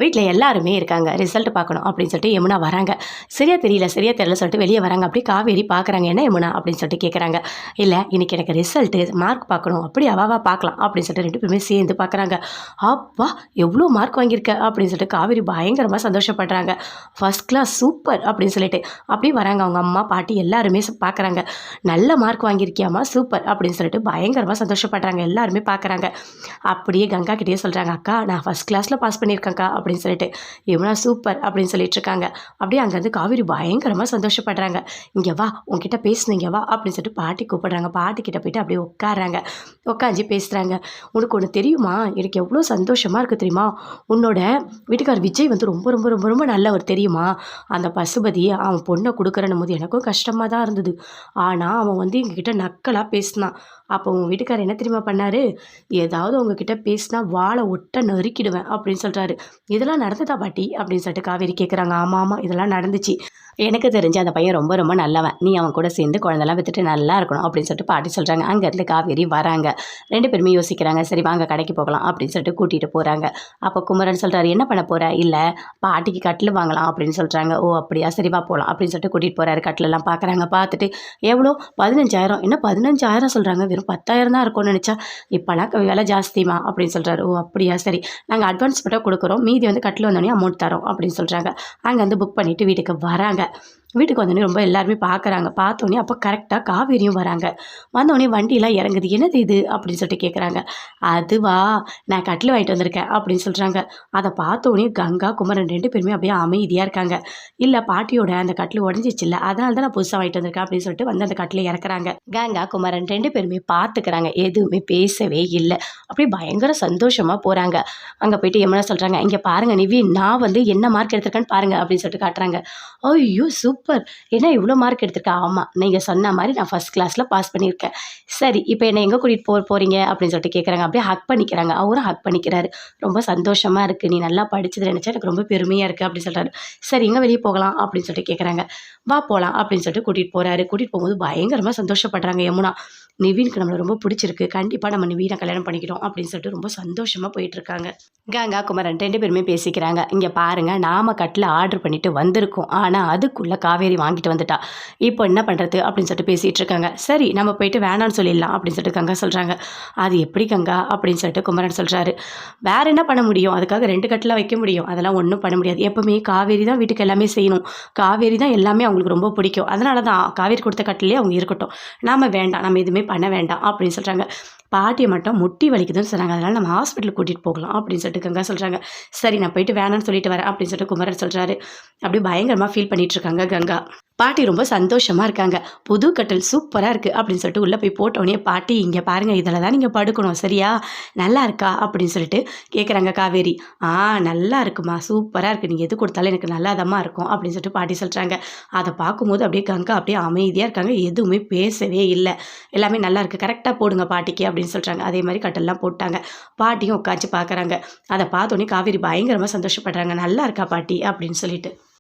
வீட்டில் எல்லாருமே இருக்காங்க. ரிசல்ட் பார்க்கணும் அப்படின்னு சொல்லிட்டு யமுனா வராங்க. சரியா தெரியல சொல்லிட்டு வெளியே வராங்க. அப்படியே காவேரி பார்க்குறாங்க. என்ன யமுனா அப்படின்னு சொல்லிட்டு கேட்குறாங்க. இல்லை இன்னைக்கு எனக்கு ரிசல்ட்டு மார்க் பார்க்கணும். அப்படி அவாவா பார்க்கலாம் அப்படின்னு சொல்லிட்டு 2 பேருமே சேர்ந்து பார்க்குறாங்க. அப்பா எவ்வளோ மார்க் வாங்கியிருக்க அப்படின்னு சொல்லிட்டு காவேரி பயங்கரமாக சந்தோஷப்படுறாங்க. ஃபர்ஸ்ட் கிளாஸ் சூப்பர் அப்படின்னு சொல்லிட்டு அப்படியே வராங்க. அவங்க அம்மா பாட்டி எல்லாருமே பார்க்குறாங்க. நல்ல மார்க் வாங்கியிருக்கியாமா சூப்பர் அப்படின்னு சொல்லிட்டு பயங்கரமாக சந்தோஷப்படுறாங்க. எல்லாருமே பார்க்குறாங்க. அப்படியே கங்கா கிட்டேயே சொல்கிறாங்க. அக்கா நான் ஃபர்ஸ்ட் கிளாஸில் பாஸ் பண்ணியிருக்கேன்க்கா அப்படின்னு சொல்லிட்டு. யமுனா சூப்பர் அப்படின்னு சொல்லிட்டு இருக்காங்க. அப்படியே அங்கேருந்து காவேரி பயங்கரமாக சந்தோஷப்படுறாங்க. இங்கே வா உங்ககிட்ட பேசுனீங்க வா அப்படின்னு சொல்லிட்டு பாட்டி கூப்பிடுறாங்க. பாட்டி கிட்ட போயிட்டு அப்படியே உட்காடுறாங்க. உட்காந்து பேசுகிறாங்க. உனக்கு ஒன்று தெரியுமா, எனக்கு எவ்வளோ சந்தோஷமாக இருக்குது தெரியுமா, உன்னோட வீட்டுக்கார் விஜய் வந்து ரொம்ப ரொம்ப ரொம்ப ரொம்ப நல்லவர் தெரியுமா, அந்த பசுபதி அவன் பொண்ணை கொடுக்குறன்னும் போது எனக்கும் கஷ்டமாக தான் இருந்தது. ஆனால் அவன் வந்து எங்ககிட்ட நக்கலாக பேசினான். அப்போ உங்கள் வீட்டுக்காரர் என்ன தெரியுமா பண்ணார், ஏதாவது உங்ககிட்ட பேசினா வாழை ஒட்ட நறுக்கிடுவேன் அப்படின்னு சொல்கிறாரு. இதெல்லாம் நடந்ததா பாட்டி அப்படின்னு சொல்லிட்டு காவேரி கேட்குறாங்க. ஆமாம் ஆமாம் இதெல்லாம் நடந்துச்சு. எனக்கு தெரிஞ்சு அந்த பையன் ரொம்ப ரொம்ப நல்லவன். நீ அவன் கூட சேர்ந்து குழந்தெல்லாம் வித்துட்டு நல்லா இருக்கணும் அப்படின்னு சொல்லிட்டு பாட்டி சொல்கிறாங்க. அங்கேருந்து காவேரி வராங்க. 2 பேருமே யோசிக்கிறாங்க. சரி வாங்க கடைக்கு போகலாம் அப்படின்னு சொல்லிட்டு கூட்டிகிட்டு போகிறாங்க. அப்போ குமரன் சொல்கிறாரு, என்ன பண்ண போகிற, இல்லை பாட்டிக்கு கட்டில் வாங்கலாம் அப்படின்னு சொல்கிறாங்க. ஓ அப்படியா சரி வா போகலாம் அப்படின்னு சொல்லிட்டு கூட்டிகிட்டு போகிறாரு. கட்டிலெல்லாம் பார்க்குறாங்க. பார்த்துட்டு எவ்வளோ 15,000, என்ன 15,000 சொல்கிறாங்க, வெறும் 10,000 தான் இருக்கும்னு நினச்சா, இப்போலாம் விலை ஜாஸ்திமா அப்படின்னு சொல்கிறாரு. ஓ அப்படியா சரி நாங்கள் அட்வான்ஸ் மட்டும் கொடுக்குறோம், மீதி வந்து கட்டில் வந்தோடனே அமௌண்ட் தரோம் அப்படின்னு சொல்கிறாங்க. அங்கே வந்து புக் பண்ணிவிட்டு வீட்டுக்கு வராங்க. வீட்டுக்கு வந்தோடனே ரொம்ப எல்லாருமே பார்க்குறாங்க. பார்த்தோன்னே அப்போ கரெக்டாக காவேரியும் வராங்க. வந்தோடனே வண்டியெலாம் இறங்குது. என்னது இது அப்படின்னு சொல்லிட்டு கேட்குறாங்க. அதுவா நான் கட்டில் வாங்கிட்டு வந்திருக்கேன் அப்படின்னு சொல்கிறாங்க. அதை பார்த்தோன்னே கங்கா குமரன் 2 பேருமே அப்படியே அமைதியாக இருக்காங்க. இல்லை பாட்டியோட அந்த கட்டில் உடஞ்சிச்சு இல்லை, அதனால தான் நான் புதுசாக வாங்கிட்டு வந்திருக்கேன் அப்படின்னு சொல்லிட்டு வந்து அந்த கட்டில் இறக்குறாங்க. கங்கா குமரன் 2 பேருமே பார்த்துக்கிறாங்க. எதுவுமே பேசவே இல்லை. அப்படியே பயங்கர சந்தோஷமாக போகிறாங்க. அங்கே போயிட்டு யமுனா சொல்கிறாங்க, இங்கே பாருங்கள் நிவி, நான் வந்து என்ன மார்க் எடுத்திருக்கேன்னு பாருங்கள் அப்படின்னு சொல்லிட்டு காட்டுறாங்க. ஐயோ சூப்பர், என்ன இவ்வளோ மார்க் எடுத்திருக்கா, ஆமாம் நீங்கள் சொன்ன மாதிரி நான் ஃபஸ்ட் கிளாஸில் பாஸ் பண்ணியிருக்கேன். சரி இப்போ என்னை எங்கே கூட்டிகிட்டு போகிறீங்க அப்படின்னு சொல்லிட்டு கேட்குறாங்க. அப்படியே ஹக் பண்ணிக்கிறாங்க. அவரும் ஹக் பண்ணிக்கிறாரு. ரொம்ப சந்தோஷமாக இருக்குது, நீ நல்லா படிச்சது நினச்சா எனக்கு ரொம்ப பெருமையாக இருக்குது அப்படின்னு சொல்கிறாரு. சரி எங்கே வெளியே போகலாம் அப்படின்னு சொல்லிட்டு கேட்குறாங்க. வா போகலாம் அப்படின்னு சொல்லிட்டு கூட்டிகிட்டு போகிறாரு. கூட்டிகிட்டு போகும்போது பயங்கரமாக சந்தோஷப்படுறாங்க யமுனா. நிவீனுக்கு நம்மளை ரொம்ப பிடிச்சிருக்கு, கண்டிப்பாக நம்ம நிவீனை கல்யாணம் பண்ணிக்கிறோம் அப்படின்னு சொல்லிட்டு ரொம்ப சந்தோஷமாக போயிட்டுருக்காங்க. கங்கா குமரன் 2 பேருமே பேசிக்கிறாங்க. இங்கே பாருங்கள், நாம கட்டில் ஆர்டர் பண்ணிட்டு வந்திருக்கோம், ஆனால் அதுக்குள்ளே காவேரி வாங்கிட்டு வந்துட்டா, இப்போ என்ன பண்ணுறது அப்படின்னு சொல்லிட்டு பேசிகிட்டு இருக்காங்க. சரி நம்ம போயிட்டு வேணான்னு சொல்லிடலாம் அப்படின்னு சொல்லிட்டு கங்கா சொல்கிறாங்க. அது எப்படி கங்கா அப்படின்னு சொல்லிட்டு குமரன் சொல்கிறாரு. வேற என்ன பண்ண முடியும், அதுக்காக 2 கட்டில் வைக்க முடியும், அதெல்லாம் ஒன்றும் பண்ண முடியாது. எப்போவுமே காவேரி தான் வீட்டுக்கு எல்லாமே செய்யணும், காவேரி தான் எல்லாமே அவங்களுக்கு ரொம்ப பிடிக்கும், அதனால தான் காவேரி கொடுத்த கட்டிலே அவங்க இருக்கட்டும், நாம் வேண்டாம், நம்ம எதுவுமே பண்ண வேண்டாம் அப்படின்னு சொல்கிறாங்க. பாட்டியை மட்டும் முட்டி வலிக்குதுன்னு சொன்னாங்க, அதனால் நம்ம ஹாஸ்பிட்டலுக்கு கூட்டிகிட்டு போகலாம் அப்படின்னு சொல்லிட்டு கங்கா சொல்கிறாங்க. சரி நான் போயிட்டு வேணான்னு சொல்லிட்டு வரேன் அப்படின்னு சொல்லிட்டு குமரன் சொல்கிறாரு. அப்படியே பயங்கரமாக ஃபீல் பண்ணிட்டு இருக்காங்க கங்கா. பாட்டி ரொம்ப சந்தோஷமாக இருக்காங்க. புது கட்டில் சூப்பராக இருக்குது அப்படின்னு சொல்லிட்டு உள்ளே போய் போட்டோடனே, பாட்டி இங்கே பாருங்கள், இதில் தான் நீங்கள் படுக்கணும் சரியா, நல்லா இருக்கா அப்படின்னு சொல்லிட்டு கேட்குறாங்க காவேரி. நல்லா இருக்குமா, சூப்பராக இருக்குது, நீங்கள் எது கொடுத்தாலும் எனக்கு நல்லாதமா இருக்கும் அப்படின்னு சொல்லிட்டு பாட்டி சொல்கிறாங்க. அதை பார்க்கும்போது அப்படியே கங்கா அப்படியே அமைதியாக இருக்காங்க. எதுவுமே பேசவே இல்லை. எல்லாமே நல்லா இருக்குது, கரெக்டாக போடுங்க பாட்டிக்கு அப்படின்னு சொல்கிறாங்க. அதே மாதிரி கட்டெல்லாம் போட்டாங்க. பாட்டியும் உட்காந்து பார்க்குறாங்க. அதை பார்த்தோன்னே காவேரி பயங்கரமாக சந்தோஷப்படுறாங்க. நல்லா இருக்கா பாட்டி அப்படின்னு சொல்லிட்டு.